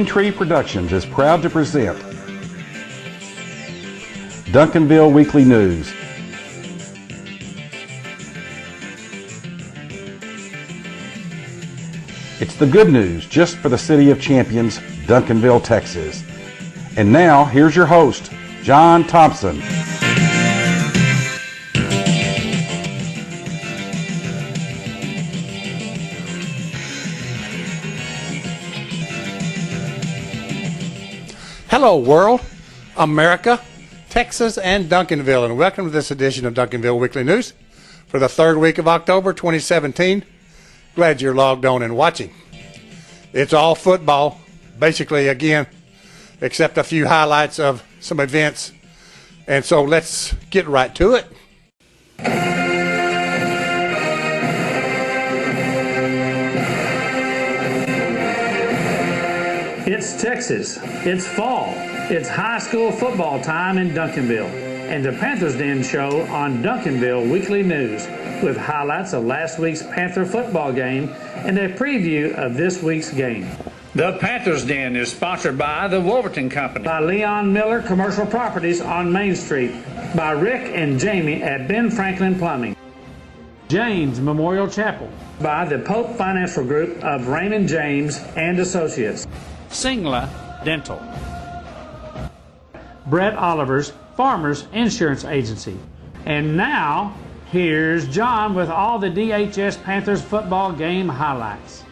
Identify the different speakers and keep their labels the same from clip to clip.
Speaker 1: Tree Productions is proud to present Duncanville Weekly News. It's the good news just for the City of Champions, Duncanville, Texas. And now, here's your host, John Thompson.
Speaker 2: Hello, world, America, Texas, and Duncanville, and welcome to this edition of Duncanville Weekly News for the third week of October 2017. Glad you're logged on and watching. It's all football, basically, again, except a few highlights of some events. And so let's get right to it.
Speaker 3: It's Texas, it's fall, it's high school football time in Duncanville, and the Panthers Den show on Duncanville Weekly News with highlights of last week's Panther football game and a preview of this week's game. The Panthers Den is sponsored by the Wolverton Company, by Leon Miller Commercial Properties on Main Street, by Rick and Jamie at Ben Franklin Plumbing, James Memorial Chapel, by the Pope Financial Group of Raymond James and Associates, Singla Dental, Brett Oliver's Farmers Insurance Agency. And now, here's John with all the DHS Panthers football game highlights.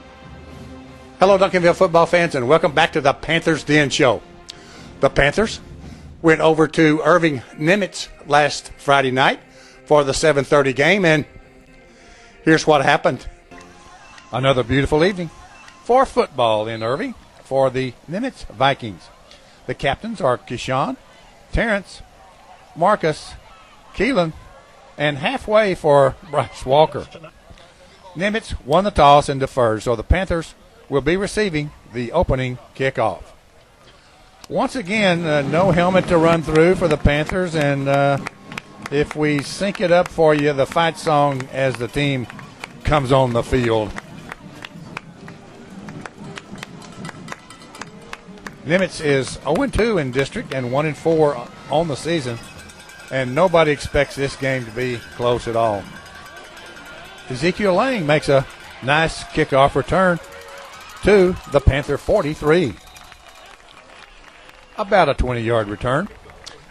Speaker 2: Hello, Duncanville football fans, and welcome back to the Panthers Den show. The Panthers went over to Irving Nimitz last Friday night for the 7:30 game, and here's what happened. Another beautiful evening for football in Irving for the Nimitz Vikings. The captains are Keyshawn, Terrence, Marcus, Keelan, and halfway for Bryce Walker. Nimitz won the toss and deferred, so the Panthers will be receiving the opening kickoff. Once again, no helmet to run through for the Panthers, and if we sync it up for you, the fight song as the team comes on the field. Nimitz is 0-2 in district and 1-4 on the season, and nobody expects this game to be close at all. Ezekiel Lang makes a nice kickoff return to the Panther 43. About a 20-yard return.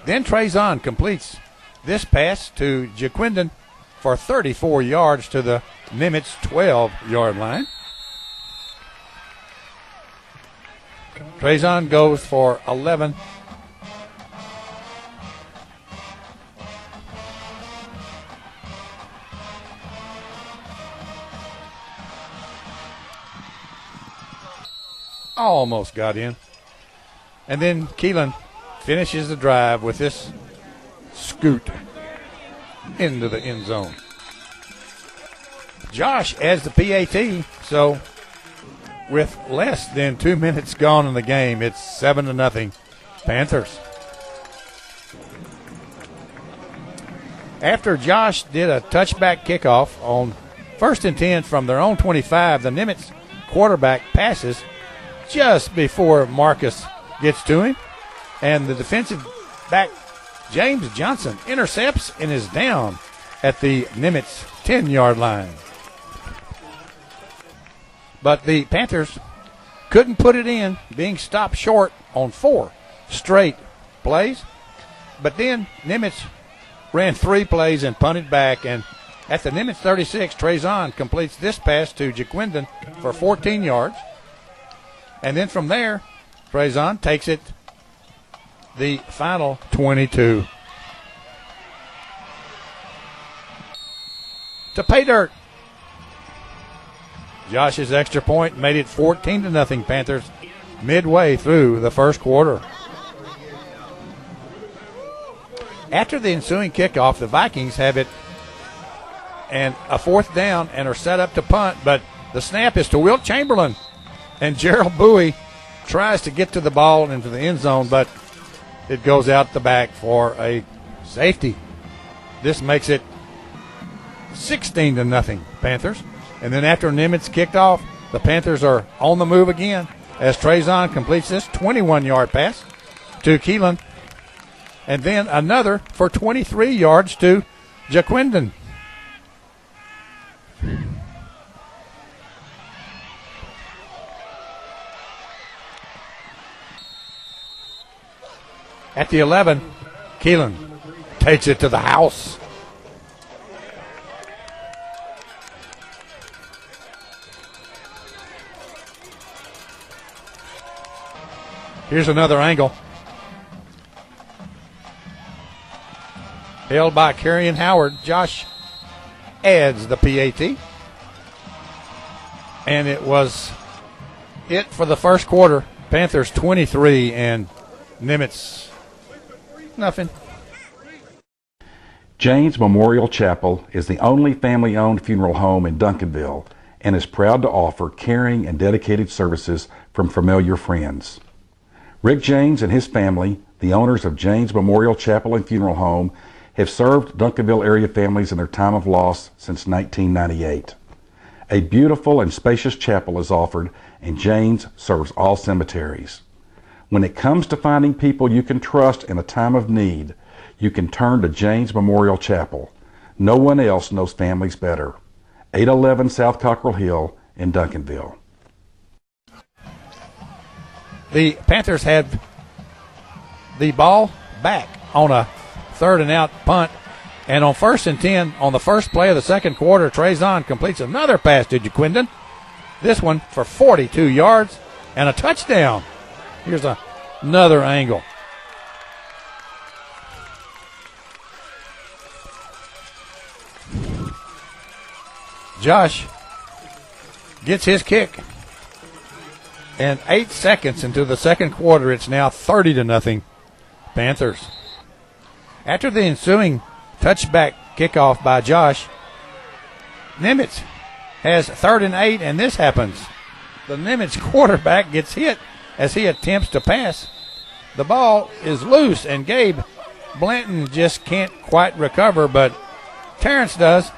Speaker 2: Then Trezon completes this pass to Jaquindon for 34 yards to the Nimitz 12-yard line. Trezon goes for 11. Almost got in. And then Keelan finishes the drive with this scoot into the end zone. Josh adds the PAT, so with less than 2 minutes gone in the game, it's 7-0 Panthers. After Josh did a touchback kickoff on 1st and 10 from their own 25, the Nimitz quarterback passes just before Marcus gets to him, and the defensive back James Johnson intercepts and is down at the Nimitz 10-yard line. But the Panthers couldn't put it in, being stopped short on 4 straight plays. But then Nimitz ran 3 plays and punted back, and at the Nimitz 36, Trezon completes this pass to Jaquindon for 14 yards. And then from there, Trezon takes it the final 22. To pay dirt. Josh's extra point made it 14-0 Panthers midway through the first quarter. After the ensuing kickoff, the Vikings have it and a 4th down and are set up to punt, but the snap is to Wilt Chamberlain, and Gerald Bowie tries to get to the ball into the end zone, but it goes out the back for a safety. This makes it 16-0 Panthers. And then after Nimitz kicked off, the Panthers are on the move again. as Trezon completes this 21-yard pass to Keelan. And then another for 23 yards to Jaquindon. At the 11, Keelan takes it to the house. Here's another angle. Held by Carrion Howard. Josh adds the PAT. And it was it for the first quarter. Panthers 23 and Nimitz nothing.
Speaker 1: James Memorial Chapel is the only family-owned funeral home in Duncanville and is proud to offer caring and dedicated services from familiar friends. Rick James and his family, the owners of James Memorial Chapel and Funeral Home, have served Duncanville area families in their time of loss since 1998. A beautiful and spacious chapel is offered, and James serves all cemeteries. When it comes to finding people you can trust in a time of need, you can turn to James Memorial Chapel. No one else knows families better. 811 South Cockrell Hill in Duncanville.
Speaker 2: The Panthers have the ball back on a 3rd and out punt. And on 1st and 10, on the first play of the second quarter, Trezon completes another pass to Jaquindon. This one for 42 yards and a touchdown. Here's another angle. Josh gets his kick. And 8 seconds into the second quarter, it's now 30-0 Panthers. After the ensuing touchback kickoff by Josh, Nimitz has 3rd and 8, and this happens. The Nimitz quarterback gets hit as he attempts to pass. The ball is loose, and Gabe Blanton just can't quite recover, but Terrence does,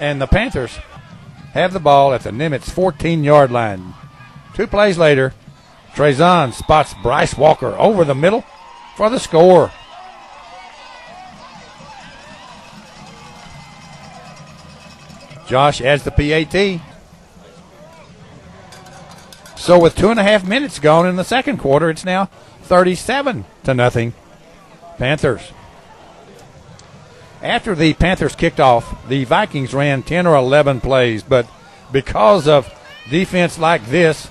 Speaker 2: and the Panthers have the ball at the Nimitz 14-yard line. 2 plays later, Trezon spots Bryce Walker over the middle for the score. Josh adds the PAT. So with 2.5 minutes gone in the second quarter, it's now 37-0 Panthers. After the Panthers kicked off, the Vikings ran 10 or 11 plays, but because of defense like this,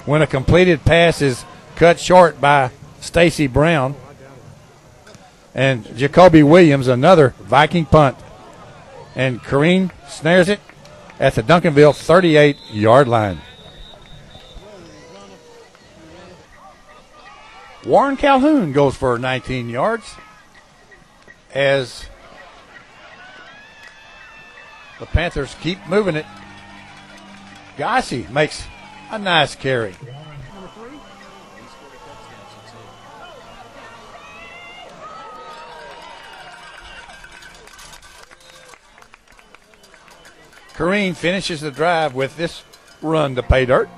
Speaker 2: when a completed pass is cut short by Stacy Brown and Jacoby Williams, another Viking punt, and Kareem snares it at the Duncanville 38-yard line. Warren Calhoun goes for 19 yards as the Panthers keep moving it. Gossie makes a nice carry. Kareem finishes the drive with this run to pay dirt.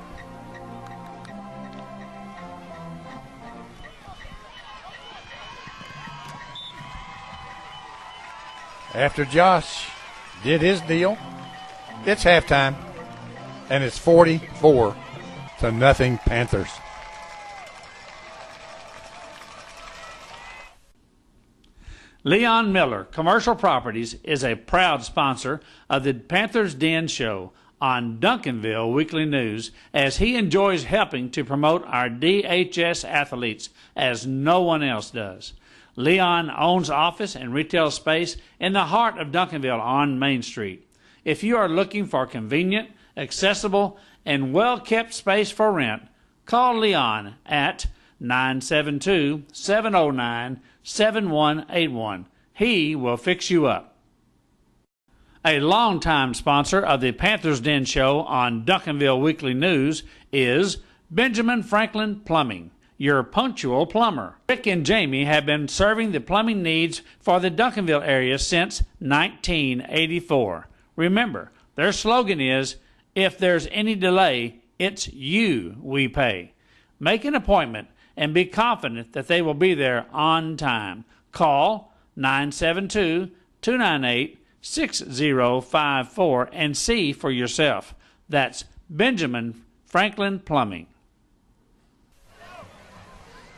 Speaker 2: After Josh did his deal, it's halftime, and it's 44-0 Panthers.
Speaker 3: Leon Miller Commercial Properties is a proud sponsor of the Panthers Den Show on Duncanville Weekly News, as he enjoys helping to promote our DHS athletes as no one else does. Leon owns office and retail space in the heart of Duncanville on Main Street. If you are looking for convenient, accessible, and well-kept space for rent, call Leon at 972-709-7181. He will fix you up. A longtime sponsor of the Panthers Den Show on Duncanville Weekly News is Benjamin Franklin Plumbing, your punctual plumber. Rick and Jamie have been serving the plumbing needs for the Duncanville area since 1984. Remember, their slogan is, If there's any delay, it's you we pay. Make an appointment and be confident that they will be there on time. Call 972-298-6054 and see for yourself. That's Benjamin Franklin Plumbing.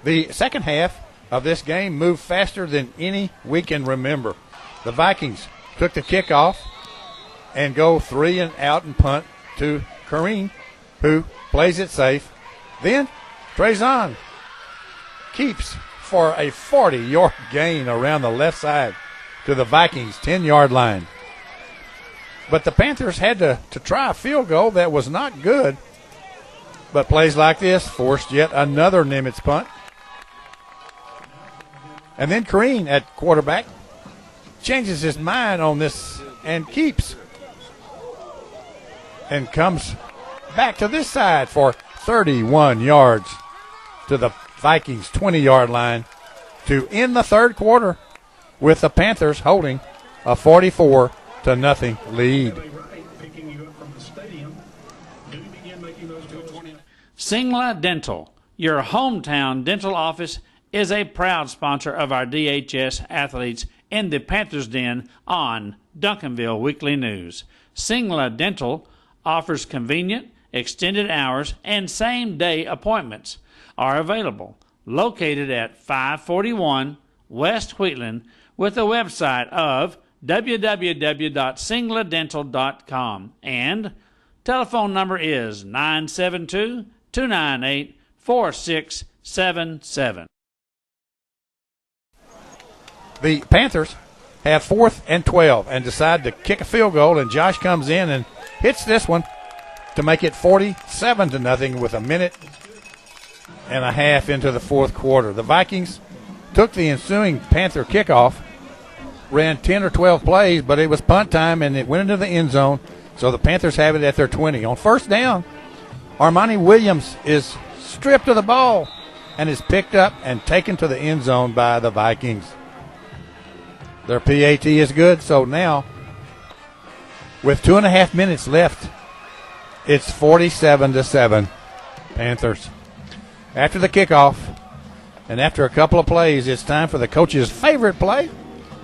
Speaker 2: The second half of this game moved faster than any we can remember. The Vikings took the kickoff and go 3 and out and punt to Kareem, who plays it safe. Then Trezon keeps for a 40-yard gain around the left side to the Vikings' 10-yard line. But the Panthers had to try a field goal that was not good. But plays like this forced yet another Nimitz punt. And then Kareem at quarterback changes his mind on this and keeps. And comes back to this side for 31 yards to the Vikings' 20-yard line to end the third quarter with the Panthers holding a 44-0 lead.
Speaker 3: Singla Dental, your hometown dental office, is a proud sponsor of our DHS athletes in the Panthers Den on Duncanville Weekly News. Singla Dental offers convenient, extended hours, and same-day appointments are available. Located at 541 West Wheatland with a website of www.singladental.com and telephone number is 972-298-4677.
Speaker 2: The Panthers have 4th and 12 and decide to kick a field goal, and Josh comes in and hits this one to make it 47-0 with a minute and a half into the fourth quarter. The Vikings took the ensuing Panther kickoff, ran 10 or 12 plays, but it was punt time and it went into the end zone, so the Panthers have it at their 20. On first down, Armani Williams is stripped of the ball and is picked up and taken to the end zone by the Vikings. Their PAT is good, so now with 2.5 minutes left, it's 47-7 Panthers. After the kickoff and after a couple of plays, it's time for the coach's favorite play.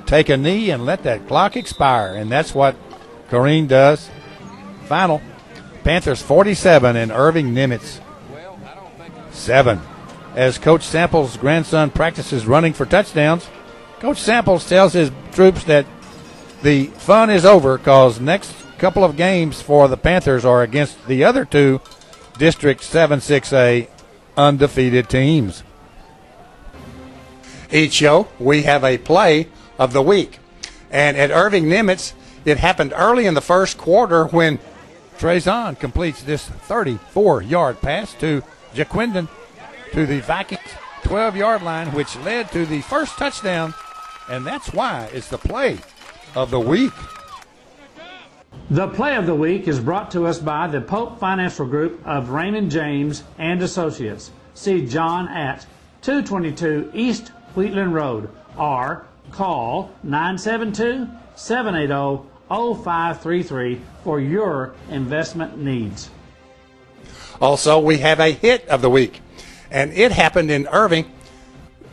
Speaker 2: Take a knee and let that clock expire, and that's what Kareem does. Final, Panthers 47 and Irving Nimitz 7. As Coach Samples' grandson practices running for touchdowns, Coach Samples tells his troops that the fun is over because next couple of games for the Panthers are against the other two District 7-6A undefeated teams. Each show, we have a play of the week. And at Irving Nimitz, it happened early in the first quarter when Trezon completes this 34-yard pass to Jaquindon to the Vikings 12-yard line, which led to the first touchdown, and that's why it's the play of the week.
Speaker 3: The play of the week is brought to us by the Pope Financial Group of Raymond James and Associates. See John at 222 East Wheatland Road or call 972-780-0533 for your investment needs.
Speaker 2: Also, we have a hit of the week, and it happened in Irving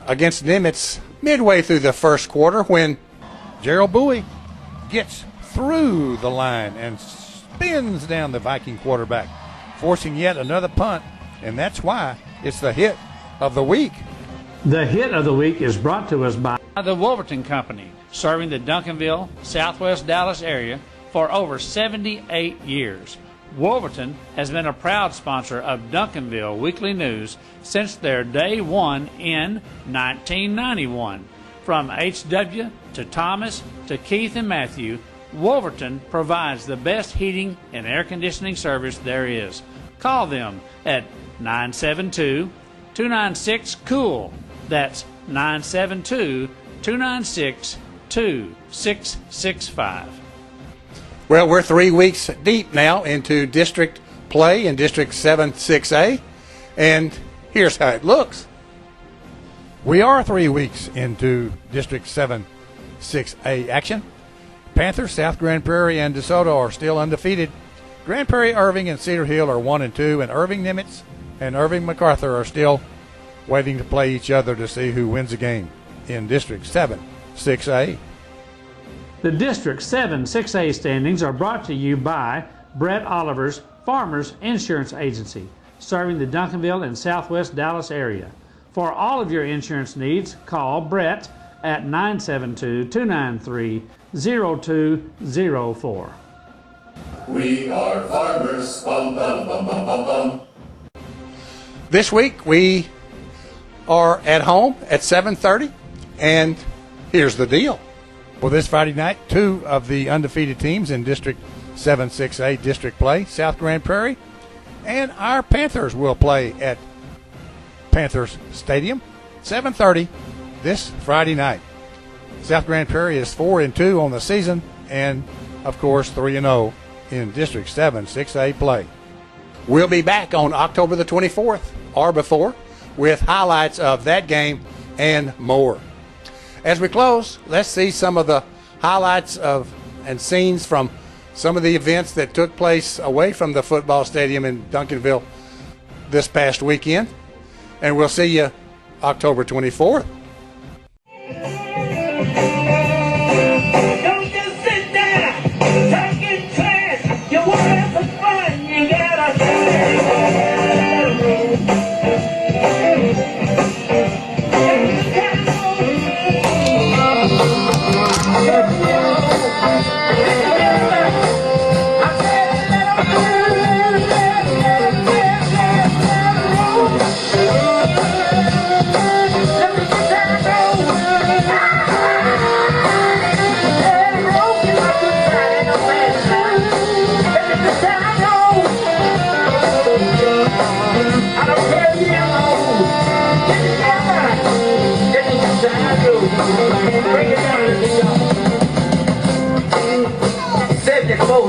Speaker 2: against Nimitz midway through the first quarter when Gerald Bowie gets through the line and spins down the Viking quarterback, forcing yet another punt, and that's why it's the hit of the week.
Speaker 3: The hit of the week is brought to us by the Wolverton Company, serving the Duncanville, Southwest Dallas area for over 78 years. Wolverton has been a proud sponsor of Duncanville Weekly News since their day one in 1991. From H.W. to Thomas to Keith and Matthew, Wolverton provides the best heating and air conditioning service there is. Call them at 972-296-COOL. That's 972-296-2665.
Speaker 2: Well, we're 3 weeks deep now into district play in District 7-6A, and here's how it looks. We are 3 weeks into District 7-6A action. Panthers, South Grand Prairie, and DeSoto are still undefeated. Grand Prairie, Irving, and Cedar Hill are 1 and 2, and Irving Nimitz and Irving MacArthur are still waiting to play each other to see who wins the game in District 7, 6A.
Speaker 3: The District 7 6A standings are brought to you by Brett Oliver's Farmers Insurance Agency, serving the Duncanville and Southwest Dallas area. For all of your insurance needs, call Brett at 972-293-0204.
Speaker 4: We are farmers. Bum, bum, bum, bum, bum, bum.
Speaker 2: This week we are at home at 7:30, and here's the deal. Well, this Friday night, 2 of the undefeated teams in District 7 6A district play, South Grand Prairie, and our Panthers will play at Panthers Stadium, 7:30 this Friday night. South Grand Prairie is 4 and 2 on the season, and of course 3 and 0 in District 7 6A play. We'll be back on October the 24th or before with highlights of that game and more. As we close, let's see some of the highlights of and scenes from some of the events that took place away from the football stadium in Duncanville this past weekend. And we'll see you October 24th.
Speaker 5: Don't just sit there talking trash. You want to have some fun, you gotta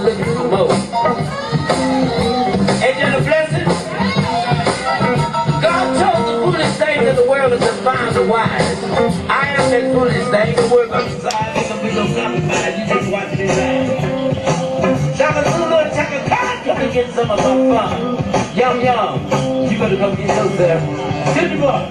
Speaker 5: looking for more. Ain't that a blessing? God chose the foolish things of the world to confound the wise. I am that foolish thing to work on the side. There's gonna be no compromise. You just watch me ride. Shaka Zulu and Chaka Khan, come and get some of my fun. Yum yum. You better come get yourself. Good boy.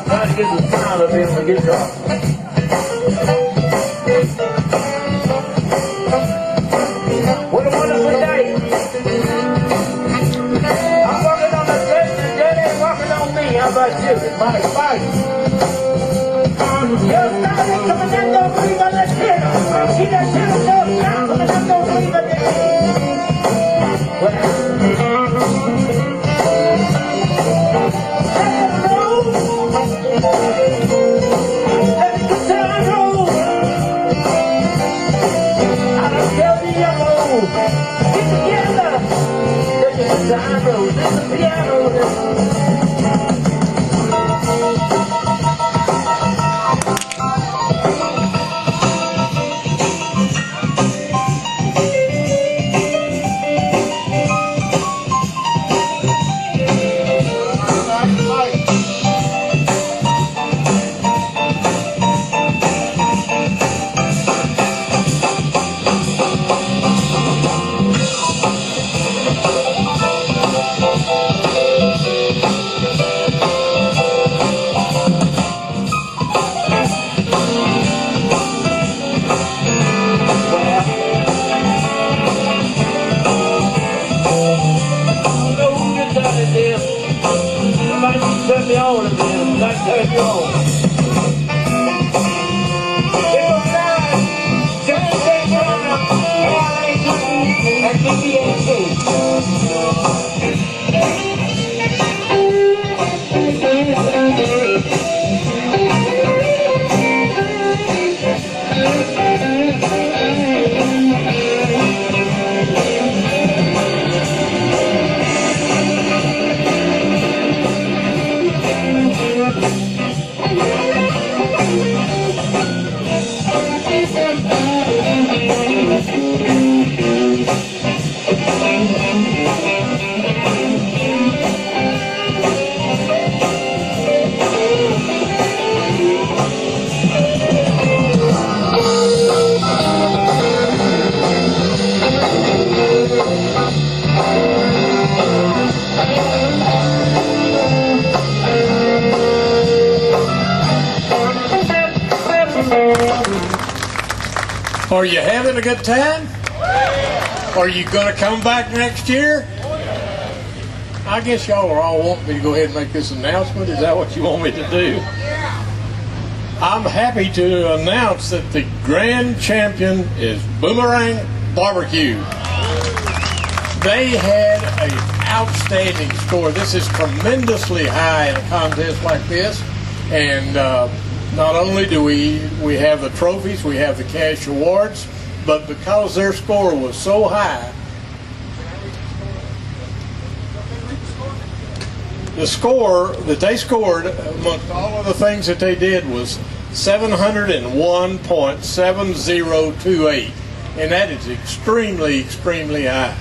Speaker 5: Try to get the sound of it on the guitar. What a wonderful day. I'm walking on the dirt and the dirt ain't walking on me. How about you? It's my fight. Yo, somebody coming in, don't believe on the shit. See that shit on those sounds coming in, don't believe on the shit. Turn me on again, like turn you on. It was nice.
Speaker 6: Are you having a good time? Are you going to come back next year? I guess y'all are all wanting me to go ahead and make this announcement. Is that what you want me to do? I'm happy to announce that the grand champion is Boomerang Barbecue. They had an outstanding score. This is tremendously high in a contest like this. And not only do we have the trophies, we have the cash awards, but because their score was so high, the score that they scored amongst all of the things that they did was 701.7028, and that is extremely, extremely high.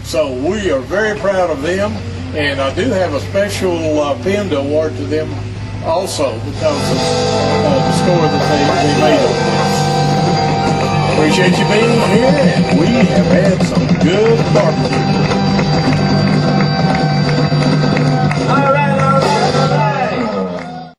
Speaker 6: So we are very proud of them, and I do have a special pin to award to them also because of the score that they made on this. Appreciate you being here.